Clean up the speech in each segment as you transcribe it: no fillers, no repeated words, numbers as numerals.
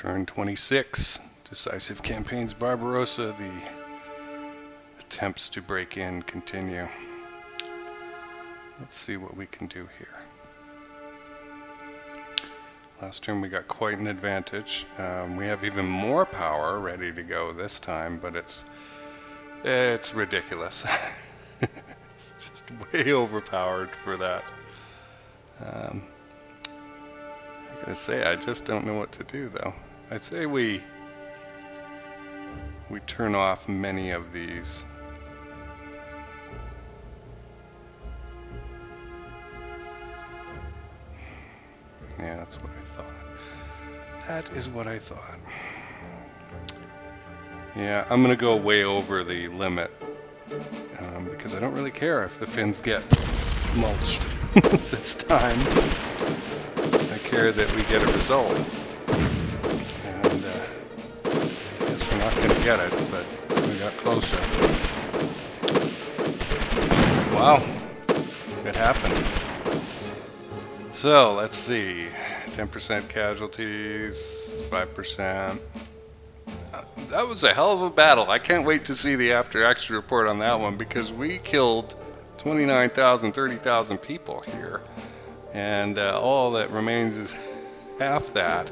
Turn 26, Decisive Campaigns Barbarossa. The attempts to break in continue. Let's see what we can do here. Last turn we got quite an advantage. We have even more power ready to go this time, but it's ridiculous. It's just way overpowered for that. I gotta say, I just don't know what to do though. I say we turn off many of these. Yeah, that's what I thought. That is what I thought. Yeah, I'm gonna go way over the limit because I don't really care if the Finns get mulched this time. I care that we get a result. And I guess we're not gonna get it, but we got closer. Wow, it happened. So let's see, 10% casualties, 5%. That was a hell of a battle. I can't wait to see the after action report on that one because we killed 29,000, 30,000 people here. And all that remains is half that.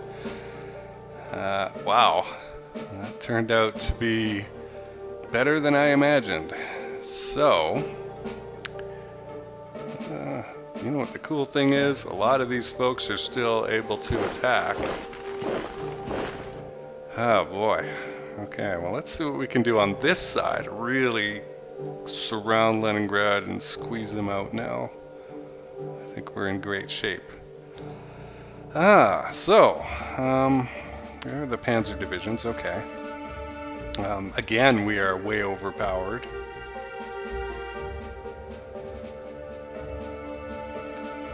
Wow, that turned out to be better than I imagined. So, you know what the cool thing is? A lot of these folks are still able to attack. Oh boy. Okay, well let's see what we can do on this side. Really surround Leningrad and squeeze them out now. I think we're in great shape. There are the panzer divisions, okay. Again, we are way overpowered.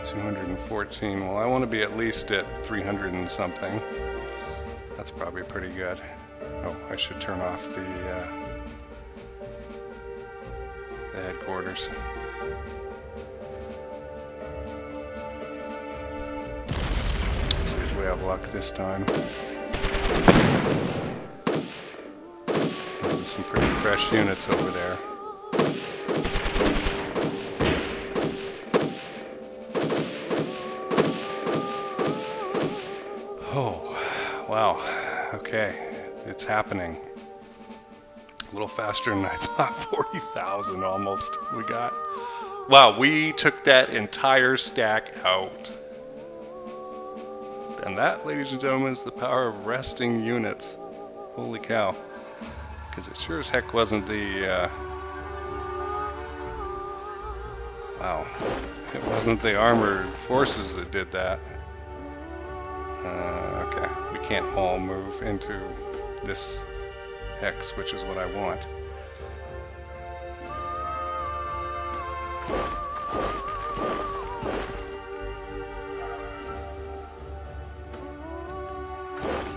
$214. Well, I want to be at least at 300 and something. That's probably pretty good. Oh, I should turn off the headquarters. Let's see if we have luck this time. Those are some pretty fresh units over there. Oh, wow. Okay, it's happening. A little faster than I thought. 40,000 almost we got. Wow, we took that entire stack out. And that, ladies and gentlemen, is the power of resting units. Holy cow. Because it sure as heck wasn't the... wow. It wasn't the armored forces that did that. Okay, we can't all move into this hex, which is what I want.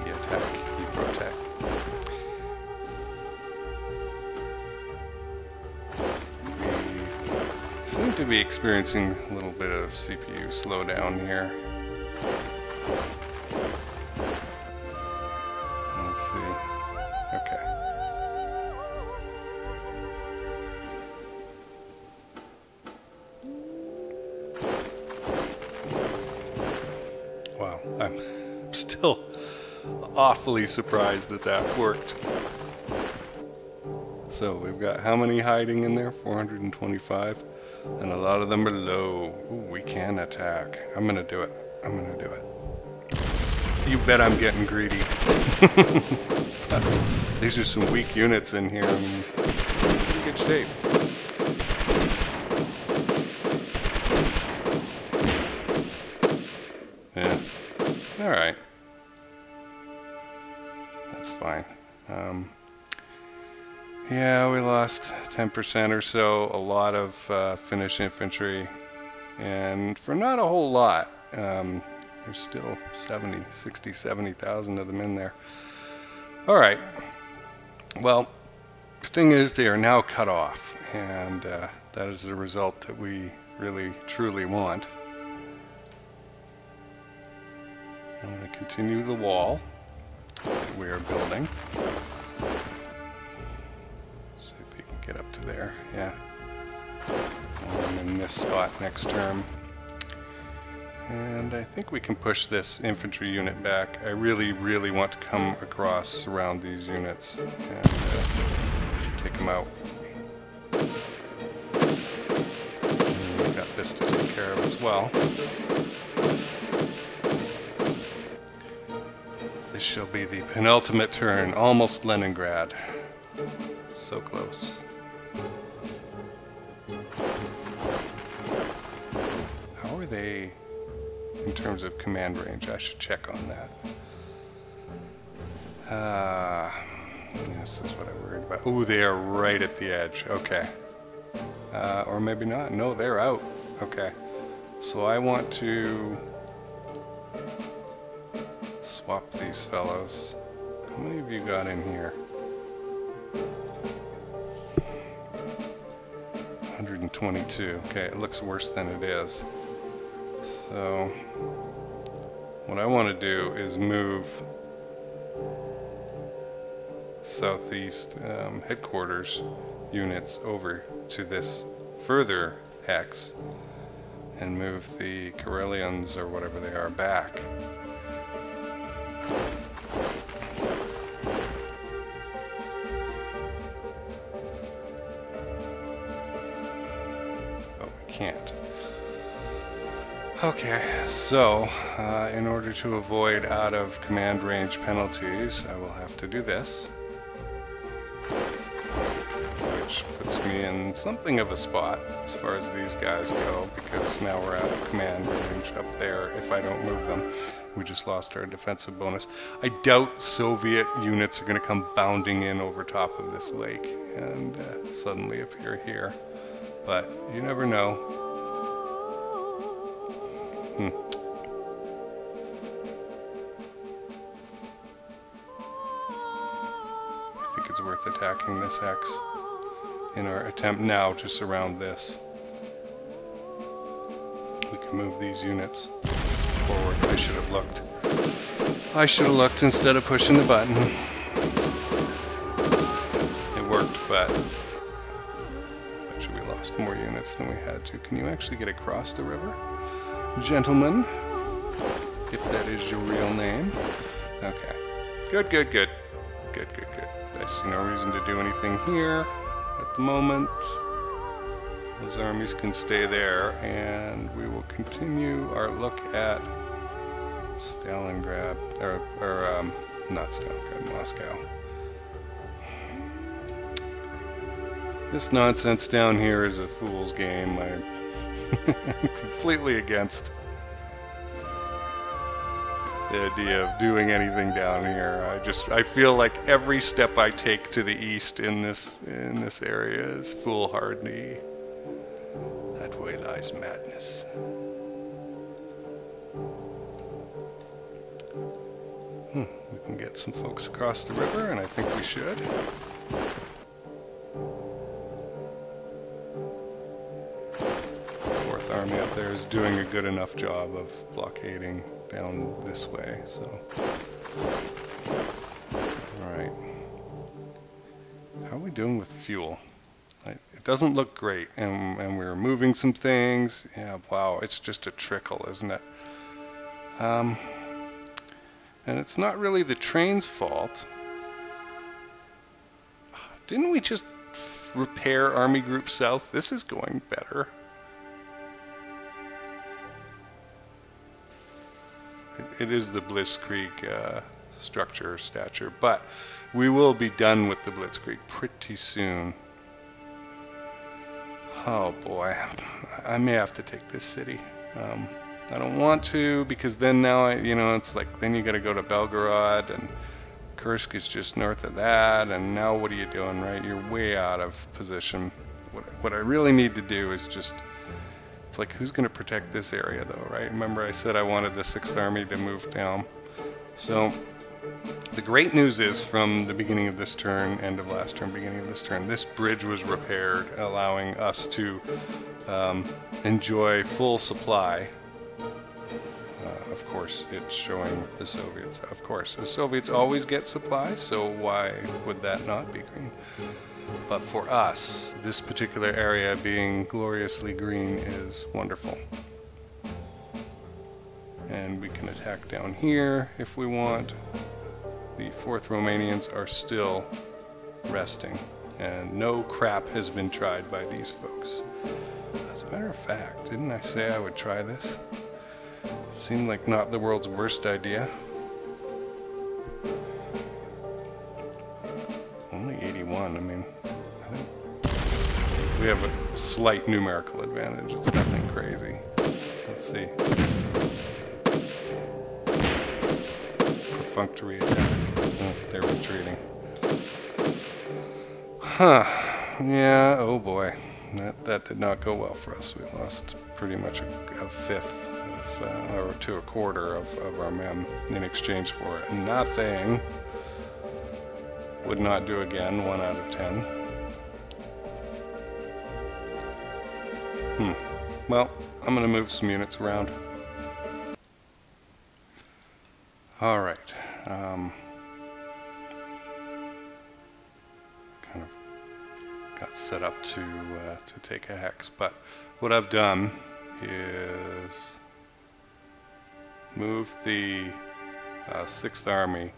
He attack, he protect. We seem to be experiencing a little bit of CPU slowdown here. Let's see. Okay. Wow, I'm still awfully surprised that that worked. So we've got how many hiding in there? 425. And a lot of them are low. Ooh, we can attack. I'm gonna do it. I'm gonna do it. You bet I'm getting greedy. These are some weak units in here. I'm in pretty good shape. Yeah. Alright. That's fine. Yeah, we lost 10% or so. A lot of Finnish infantry. And for not a whole lot. There's still 60, 70,000 of them in there. Alright. Well, the thing is they are now cut off. And that is the result that we really, truly want. I'm going to continue the wall. that we are building. See if we can get up to there. Yeah. I'm in this spot next term. And I think we can push this infantry unit back. I really, really want to come across, surround these units, and take them out. And we've got this to take care of as well. This shall be the penultimate turn, almost Leningrad. So close. How are they in terms of command range? I should check on that. This is what I worried about. Ooh, they are right at the edge. Okay. Or maybe not. No, they're out. Okay. So I want to swap these fellows. How many have you got in here? 122. Okay, it looks worse than it is. So what I want to do is move southeast headquarters units over to this further hex and move the Karelians or whatever they are back. Can't. Okay, so in order to avoid out of command range penalties, I will have to do this, which puts me in something of a spot as far as these guys go, because now we're out of command range up there if I don't move them. We just lost our defensive bonus. I doubt Soviet units are going to come bounding in over top of this lake and suddenly appear here. But you never know. I think it's worth attacking this hex in our attempt now to surround this. We can move these units forward. I should have looked. I should have looked instead of pushing the button. It worked, but we lost more units than we had to. Can you actually get across the river, gentlemen? If that is your real name. Okay. Good, good, good. Good, good, good. I see no reason to do anything here at the moment. Those armies can stay there, and we will continue our look at Stalingrad, or not Stalingrad, Moscow. This nonsense down here is a fool's game. I'm completely against the idea of doing anything down here. I feel like every step I take to the east in this area is foolhardy. That way lies madness. We can get some folks across the river, and I think we should. Fourth Army up there is doing a good enough job of blockading down this way, so. Alright. How are we doing with fuel? It doesn't look great, and we're moving some things. Yeah, wow, it's just a trickle, isn't it? And it's not really the train's fault. Didn't we just repair Army Group South? This is going better. It is the Blitzkrieg stature, but we will be done with the Blitzkrieg pretty soon. Oh boy, I may have to take this city. I don't want to, because then now it's like, then you got to go to Belgorod, and Kursk is just north of that, and now what are you doing, right? You're way out of position. What I really need to do is just, it's like, who's going to protect this area though, right? Remember I said I wanted the 6th Army to move down. So the great news is, from the beginning of this turn, end of last turn, beginning of this turn, this bridge was repaired, allowing us to enjoy full supply of of course it's showing the Soviets. Of course, the Soviets always get supplies, so why would that not be green? But for us, this particular area being gloriously green is wonderful. And we can attack down here if we want. The 4th Romanians are still resting, and no crap has been tried by these folks. As a matter of fact, didn't I say I would try this? It seemed like not the world's worst idea. Only 81, I mean, we have a slight numerical advantage, it's nothing crazy. Let's see. Perfunctory attack. Oh, they're retreating. Huh. Yeah, oh boy. That did not go well for us. We lost pretty much a fifth, or to a quarter of our men in exchange for nothing. Would not do again, 1 out of 10. Well, I'm going to move some units around. Alright. Kind of got set up to take a hex, but what I've done is move the 6th Army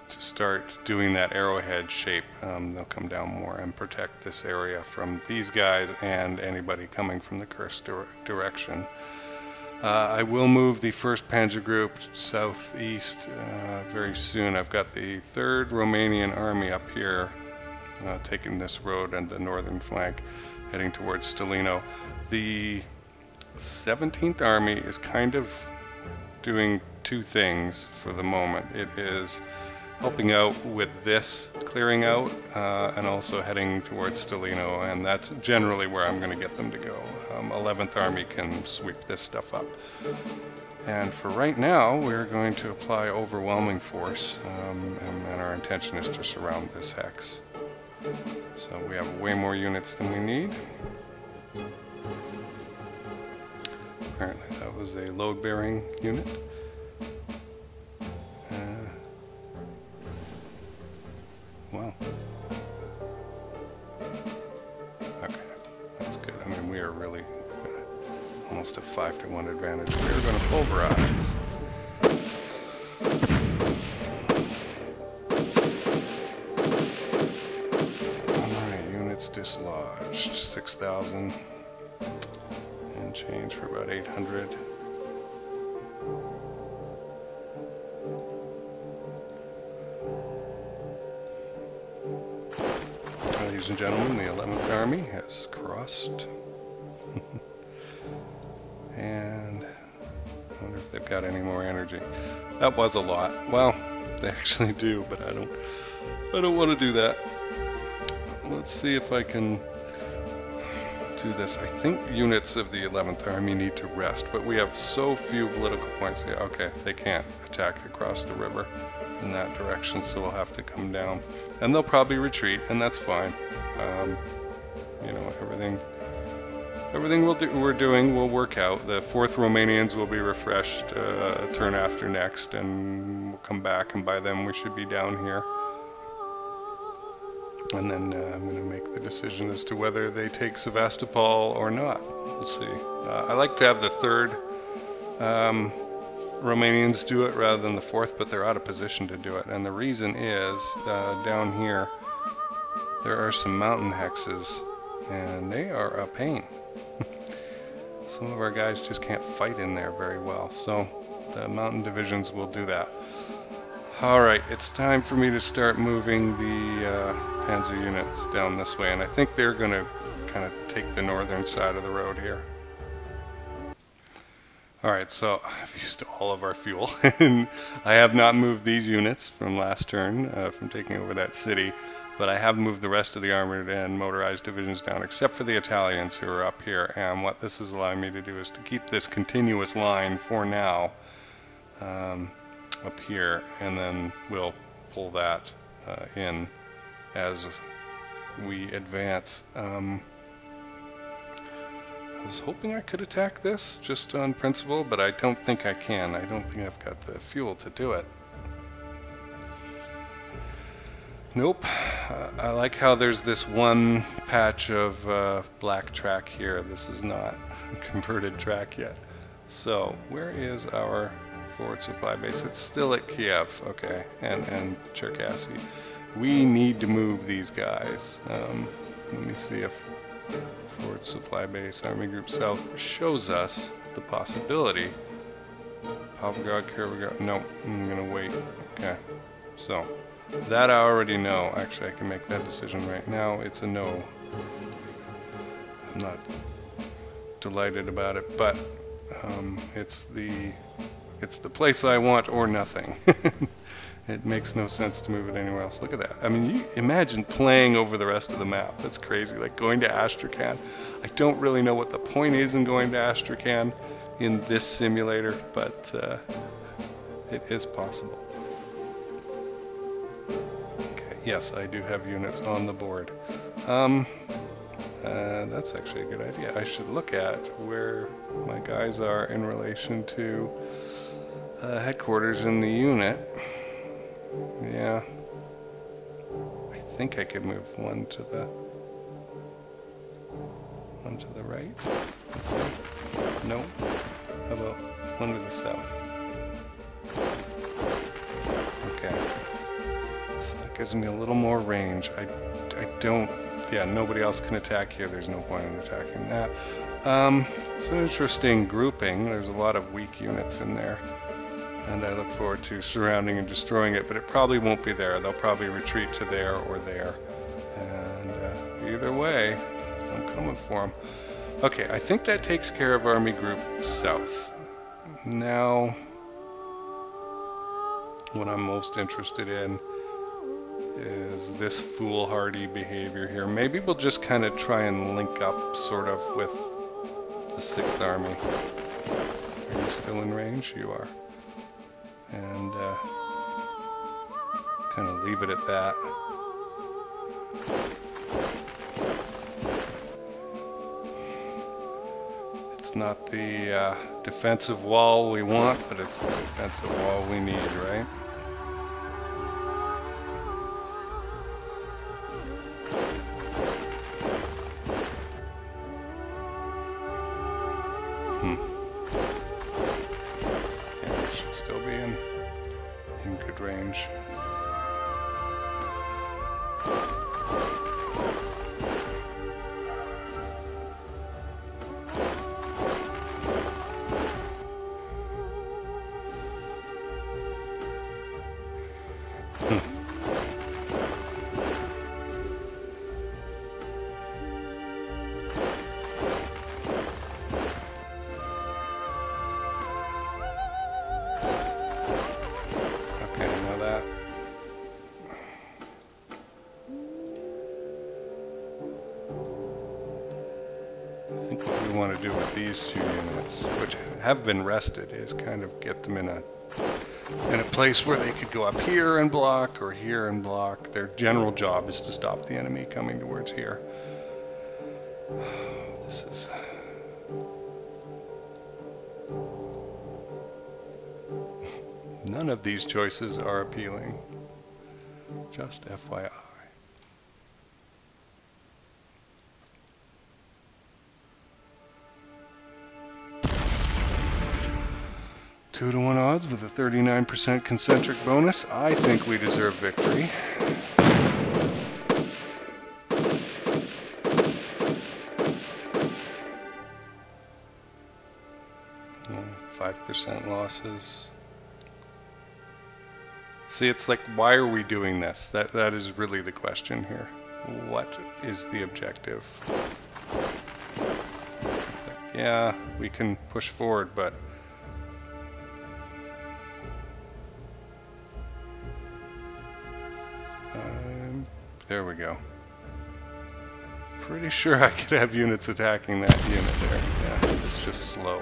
to start doing that arrowhead shape. They'll come down more and protect this area from these guys and anybody coming from the Kursk direction. I will move the 1st Panzer Group southeast very soon. I've got the 3rd Romanian Army up here taking this road and the northern flank heading towards Stalino. The 17th Army is kind of doing 2 things for the moment. It is helping out with this clearing out and also heading towards Stalino, and that's generally where I'm going to get them to go. 11th Army can sweep this stuff up. And for right now, we're going to apply overwhelming force, and our intention is to surround this hex. So we have way more units than we need. Apparently that was a load-bearing unit. Well, okay, that's good. I mean, we are really almost a 5-to-1 advantage. We're going to pulverize. Alright, units dislodged. 6,000 and change for about 800. Ladies and gentlemen, the 11th Army has crossed. And I wonder if they've got any more energy. That was a lot. Well, they actually do, but I don't want to do that. Let's see if I can do this. I think units of the 11th Army need to rest, but we have so few political points. Yeah, okay, they can't attack across the river in that direction, so we'll have to come down. And they'll probably retreat, and that's fine. You know, everything we're doing will work out. The 4th Romanians will be refreshed a turn after next, and we'll come back, and by then we should be down here. And then I'm going to make the decision as to whether they take Sevastopol or not. We'll see. I like to have the 3rd Romanians do it rather than the 4th, but they're out of position to do it. And the reason is, down here, there are some mountain hexes, and they are a pain. Some of our guys just can't fight in there very well, so the mountain divisions will do that. Alright, it's time for me to start moving the panzer units down this way, and I think they're going to kind of take the northern side of the road here. Alright, so I've used all of our fuel, and I have not moved these units from last turn, from taking over that city, but I have moved the rest of the armored and motorized divisions down, except for the Italians who are up here, and what this is allowing me to do is to keep this continuous line for now up here, and then we'll pull that in as we advance. I was hoping I could attack this just on principle, but I don't think I can. I don't think I've got the fuel to do it. Nope. I like how there's this one patch of black track here. This is not a converted track yet. So, where is our forward supply base? It's still at Kiev, okay, and Cherkasy. We need to move these guys. Let me see if forward supply base, Army Group South, shows us the possibility. Pavlograd, Kirovgrad, no, I'm gonna wait. Okay, so that I already know. Actually, I can make that decision right now. It's a no. I'm not delighted about it, but it's the place I want or nothing. It makes no sense to move it anywhere else. Look at that. I mean, you imagine playing over the rest of the map. That's crazy. Like going to Astrakhan. I don't really know what the point is in going to Astrakhan in this simulator, but it is possible. Okay, yes, I do have units on the board. That's actually a good idea. I should look at where my guys are in relation to headquarters in the unit. Yeah, I think I could move one to the right. Let's see. No. How about one to the south? Okay. So that gives me a little more range. I don't. Yeah, nobody else can attack here. There's no point in attacking that. It's an interesting grouping. There's a lot of weak units in there. And I look forward to surrounding and destroying it, but it probably won't be there. They'll probably retreat to there or there. And either way, I'm coming for them. Okay, I think that takes care of Army Group South. Now, what I'm most interested in is this foolhardy behavior here. Maybe we'll just kind of try and link up sort of with the 6th Army. Are you still in range? You are. And kind of leave it at that. It's not the defensive wall we want, but it's the defensive wall we need, right? Yeah, we should still be in good range. Want to do with these 2 units, which have been rested, is kind of get them in a place where they could go up here and block or here and block. Their general job is to stop the enemy coming towards here. This is none of these choices are appealing. Just FYI. 2-to-1 odds with a 39% concentric bonus. I think we deserve victory. 5% losses. See, it's like, why are we doing this? That is really the question here. What is the objective? It's like, yeah, we can push forward, but there we go. Pretty sure I could have units attacking that unit there. Yeah, it's just slow.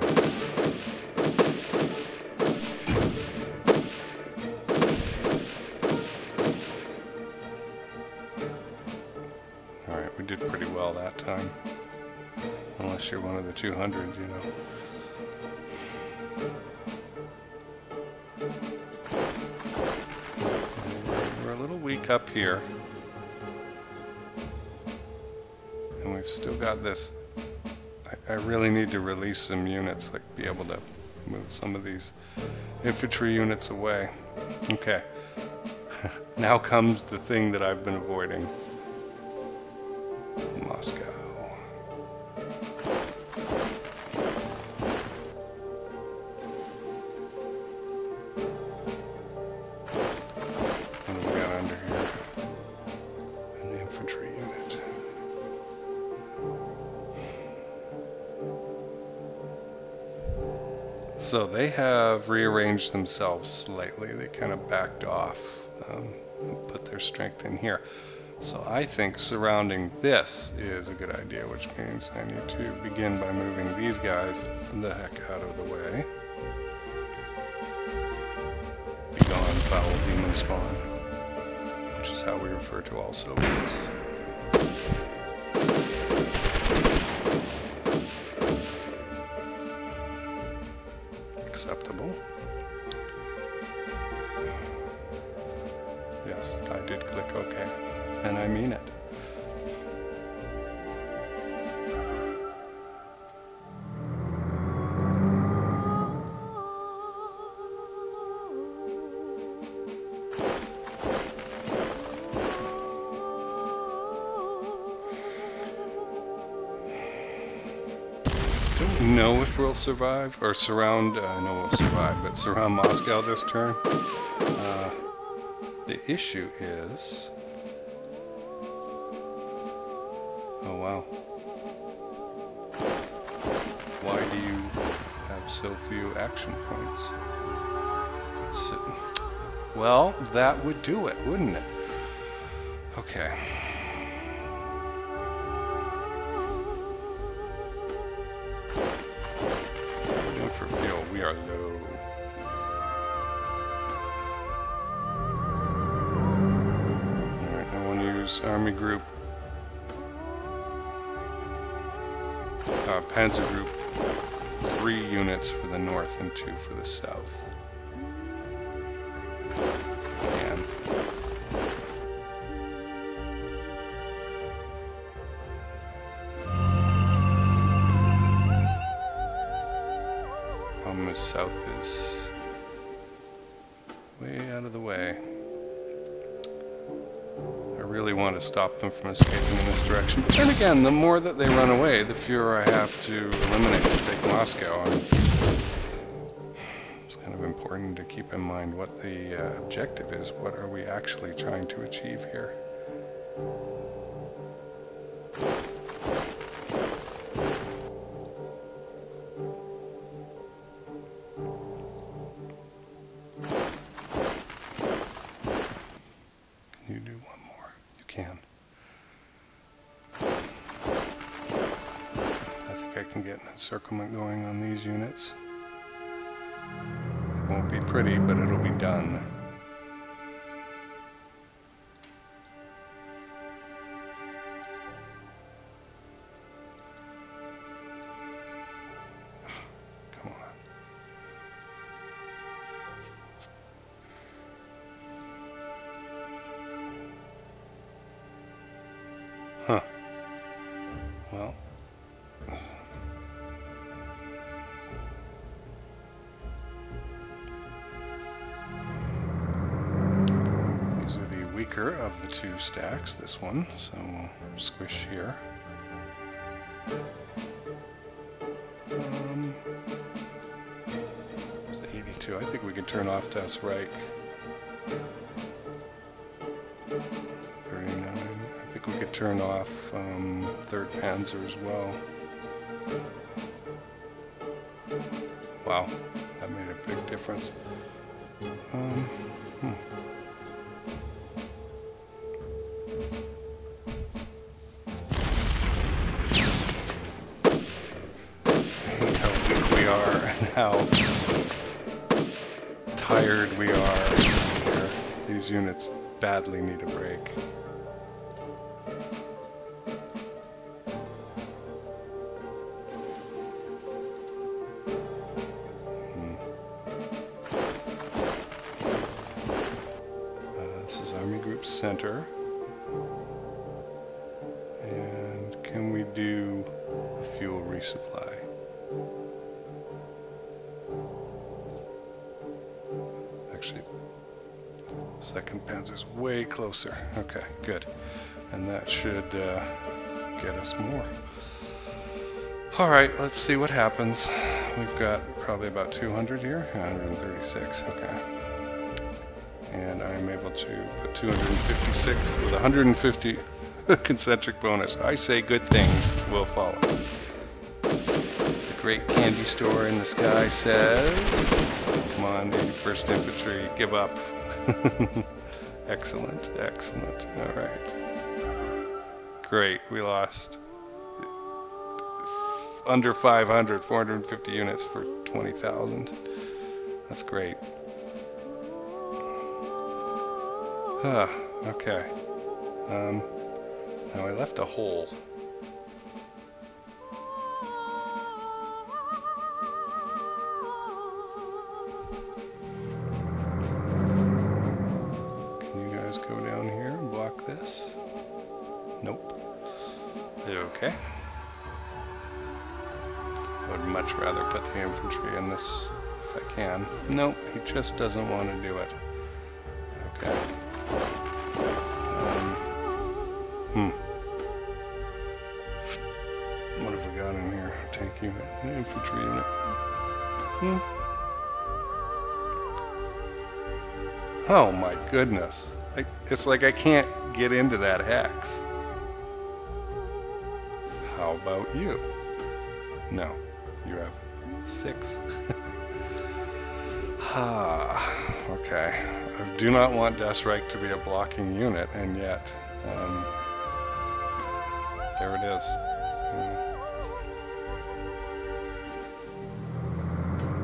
Alright, we did pretty well that time. unless you're one of the 200, you know. We're a little weak up here. And we've still got this. I really need to release some units, like be able to move some of these infantry units away. Okay. Now comes the thing that I've been avoiding. Moscow. What do we got under here? An infantry unit. So they have rearranged themselves slightly. They kind of backed off and put their strength in here. So I think surrounding this is a good idea, which means I need to begin by moving these guys the heck out of the way. Be gone, foul demon spawn, which is how we refer to all Soviets. Acceptable. Yes, I did click OK, and I mean it. Don't know if we'll survive, or surround, I know we'll survive, but surround Moscow this turn. The issue is... Oh wow. Why do you have so few action points? So, well, that would do it, wouldn't it? Okay. For fuel, we are low. Alright, I want to use Army Group, Panzer Group 3 units for the north and 2 for the south. If we can. South is way out of the way. I really want to stop them from escaping in this direction. But then again, the more that they run away, the fewer I have to eliminate to take Moscow. It's kind of important to keep in mind what the objective is. What are we actually trying to achieve here? Encirclement going on these units. It won't be pretty, but it'll be done. Come on. Huh. Well. Of the two stacks, this one, so we'll squish here. It's 82. I think we can turn off Das Reich. 39. I think we could turn off 3rd Panzer as well. Wow, that made a big difference. How tired we are here. These units badly need a break. This is Army Group Center. And can we do a fuel resupply? Actually, 2nd Panzer's way closer. Okay, good. And that should get us more. Alright, let's see what happens. We've got probably about 200 here. 136, okay. And I'm able to put 256 with 150 concentric bonus. I say good things will follow. The great candy store in the sky says, come on, 81st Infantry, give up. Excellent, excellent. Alright. Great, we lost under 500, 450 units for 20,000. That's great. Okay. Now I left a hole. Can you guys go down here and block this? Nope. Okay. I would much rather put the infantry in this if I can. Nope, he just doesn't want to do it. Okay. What have we got in here? Tank unit, infantry unit. Oh my goodness. It's like I can't get into that hex. How about you? No, you have 6. Okay. I do not want Das Reich to be a blocking unit, and yet, there it is.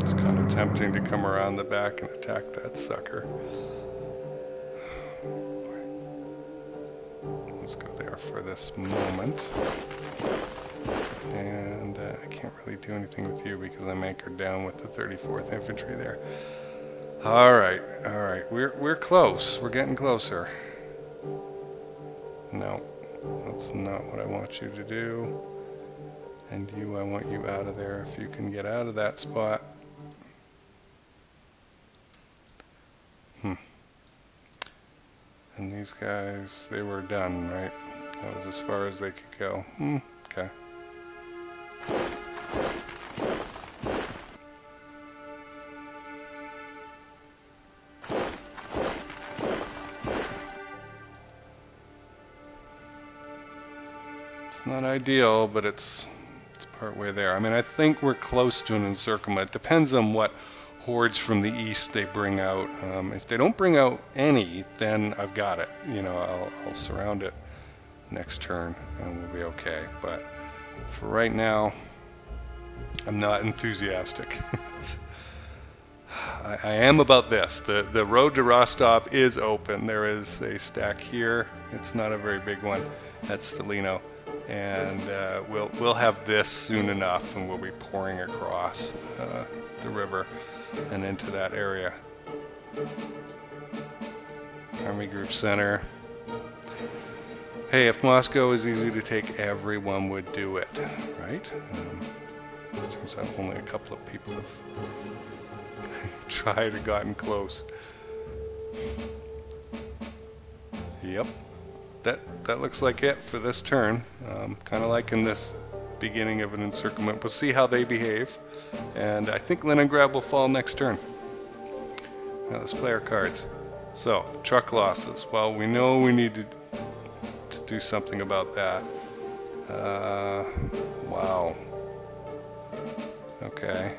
It's kind of tempting to come around the back and attack that sucker. Let's go there for this moment. And I can't really do anything with you because I'm anchored down with the 34th Infantry there. Alright, we're close. We're getting closer. No, that's not what I want you to do. And you, I want you out of there if you can get out of that spot. And these guys, they were done, right? That was as far as they could go. Okay. It's not ideal, but it's part way there. I mean, I think we're close to an encirclement. It depends on what hordes from the east they bring out. If they don't bring out any, then I've got it. You know, I'll surround it next turn and we'll be okay. But for right now, I'm not enthusiastic. I am about this. The road to Rostov is open. There is a stack here. It's not a very big one. That's Stalino. And we'll have this soon enough, and we'll be pouring across the river and into that area. Army Group Center. Hey, if Moscow is easy to take, everyone would do it, right? Turns out only a couple of people have tried or gotten close. Yep. That looks like it for this turn. Kind of like in this beginning of an encirclement. We'll see how they behave. And I think Leningrad will fall next turn. Now let's play our cards. So, truck losses. Well, we know we need to do something about that. Wow. Okay.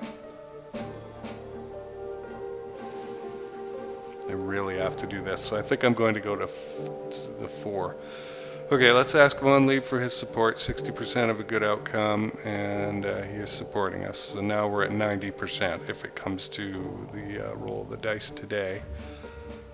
I really have to do this, so I think I'm going to go to the 4. Okay, let's ask Von Lieb for his support. 60% of a good outcome, and he is supporting us. So now we're at 90% if it comes to the roll of the dice today.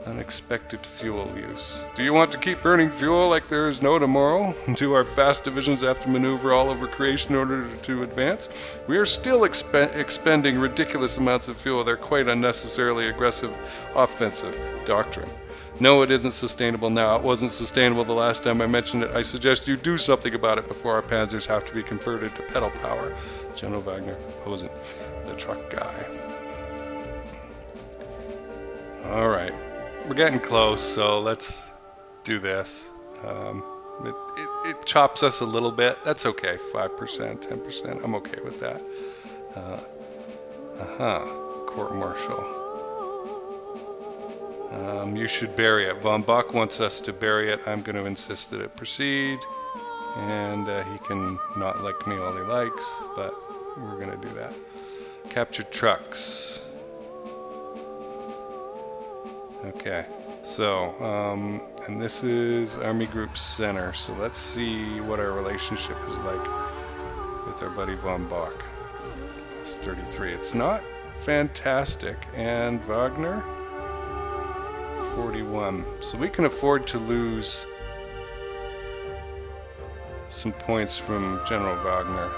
Unexpected fuel use. Do you want to keep burning fuel like there is no tomorrow? Do our fast divisions have to maneuver all over creation in order to advance? We are still expending ridiculous amounts of fuel. They're quite unnecessarily aggressive offensive doctrine. No, it isn't sustainable now. It wasn't sustainable the last time I mentioned it. I suggest you do something about it before our panzers have to be converted to pedal power. General Wagner, Hosen, the truck guy. All right. We're getting close, so let's do this. It chops us a little bit. That's okay. 5%, 10%. I'm okay with that. Court-martial. You should bury it. Von Bock wants us to bury it. I'm going to insist that it proceed. And he can not like me all he likes, but we're going to do that. Captured trucks. Okay, so, and this is Army Group Center, so let's see what our relationship is like with our buddy Von Bock. It's 33. It's not fantastic. And Wagner, 41. So we can afford to lose some points from General Wagner.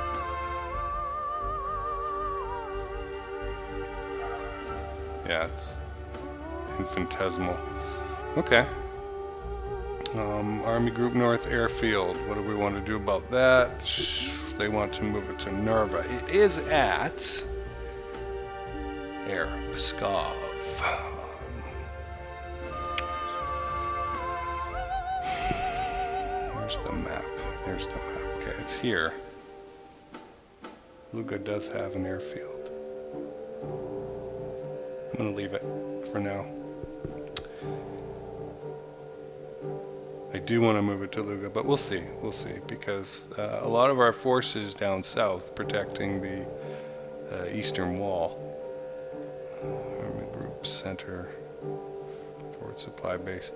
Yeah, it's infinitesimal. Okay. Army Group North Airfield. What do we want to do about that? They want to move it to Narva. It is at Air Pskov. There's the map. There's the map. Okay, it's here. Luga does have an airfield. I'm going to leave it for now. I do want to move it to Luga, but we'll see, because a lot of our forces down south protecting the eastern wall. Army Group Center, Forward Supply Base.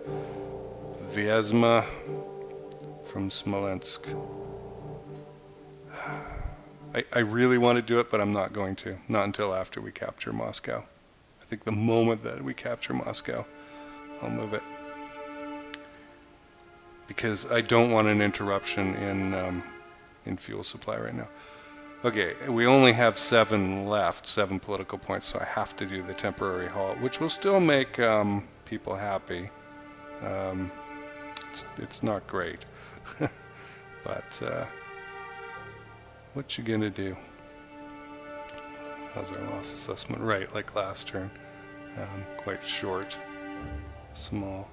Vyazma from Smolensk. I really want to do it, but I'm not going to. Not until after we capture Moscow. I think the moment that we capture Moscow, I'll move it. Because I don't want an interruption in fuel supply right now. Okay, we only have 7 left, 7 political points, so I have to do the temporary halt, which will still make people happy. It's not great, but what you gonna do? How's our loss assessment? Right, like last turn. Quite short, small.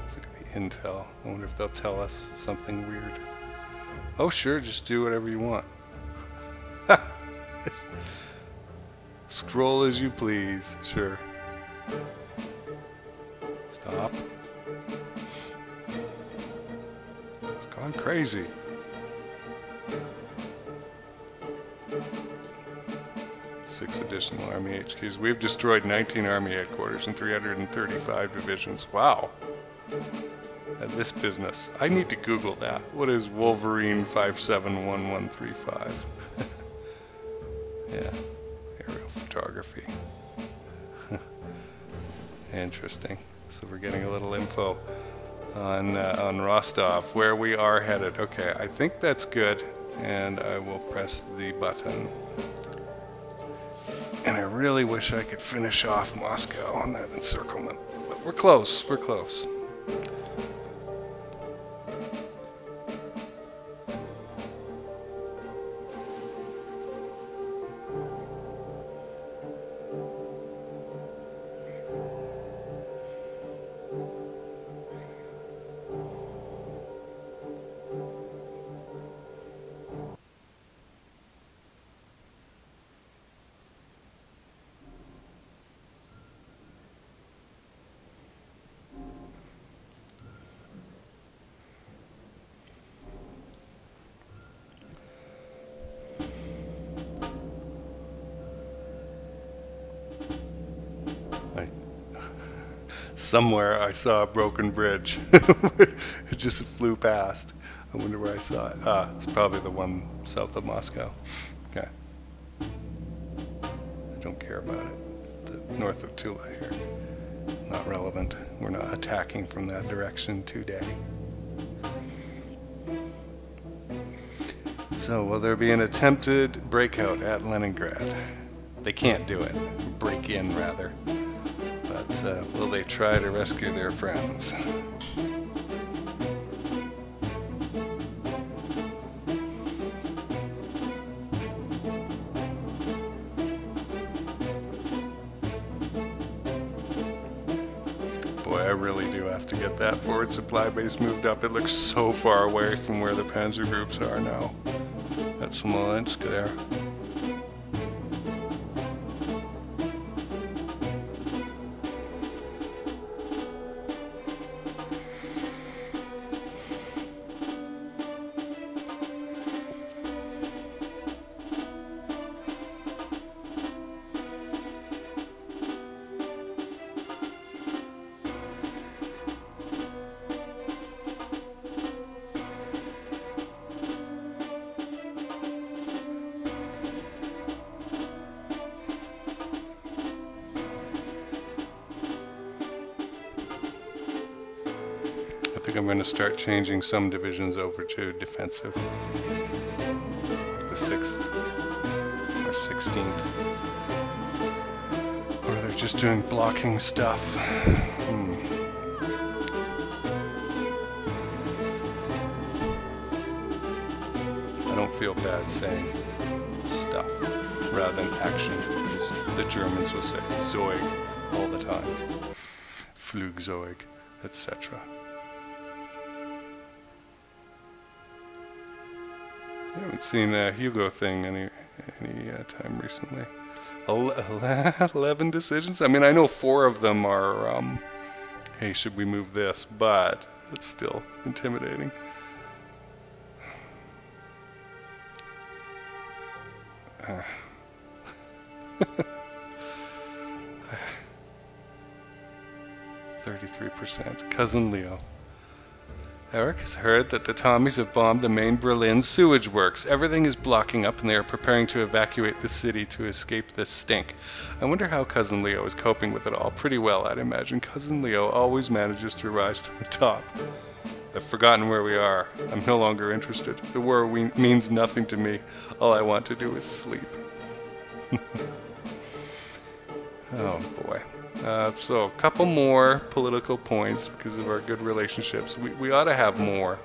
Let's look at the intel. I wonder if they'll tell us something weird. Oh sure, just do whatever you want. Scroll as you please, sure. Stop. It's gone crazy. Six additional Army HQs. We've destroyed 19 Army headquarters and 335 divisions. Wow. At this business. I need to Google that. What is Wolverine 571135? Yeah. Aerial photography. Interesting. So we're getting a little info on Rostov, where we are headed. Okay, I think that's good, and I will press the button. And I really wish I could finish off Moscow on that encirclement, but we're close, we're close. Somewhere I saw a broken bridge. It just flew past. I wonder where I saw it. Ah, it's probably the one south of Moscow. Okay. I don't care about it. north of Tula here. Not relevant. We're not attacking from that direction today. So, will there be an attempted breakout at Leningrad? They can't do it. Break in, rather. But will they try to rescue their friends? Boy, I really do have to get that forward supply base moved up. It looks so far away from where the panzer groups are now. At Smolensk there. I think I'm going to start changing some divisions over to defensive. The 6th or 16th. Or they're just doing blocking stuff. I don't feel bad saying stuff rather than action, because the Germans will say Zeug all the time. Flugzeug, etc. I haven't seen a Hugo thing any time recently. 11 decisions? I mean, I know 4 of them are, hey, should we move this? But it's still intimidating. Uh. 33%. Cousin Leo. Eric has heard that the Tommies have bombed the main Berlin sewage works. Everything is blocking up and they are preparing to evacuate the city to escape this stink. I wonder how Cousin Leo is coping with it all. Pretty well, I'd imagine. Cousin Leo always manages to rise to the top. I've forgotten where we are. I'm no longer interested. The war means nothing to me. All I want to do is sleep. Oh boy. So a couple more political points because of our good relationships. We ought to have more.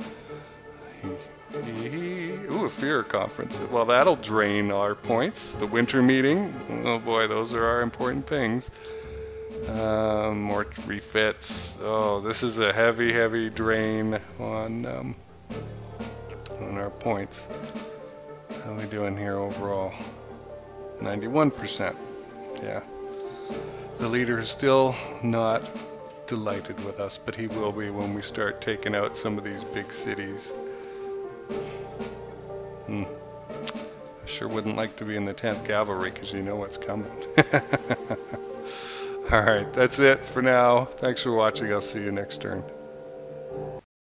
Ooh, a Führer conference. Well, that'll drain our points. The winter meeting. Oh boy, those are our important things. More refits. Oh, this is a heavy drain on our points. How are we doing here overall? 91%. Yeah. The leader is still not delighted with us, but he will be when we start taking out some of these big cities. I sure wouldn't like to be in the 10th Cavalry because you know what's coming. Alright, that's it for now. Thanks for watching. I'll see you next turn.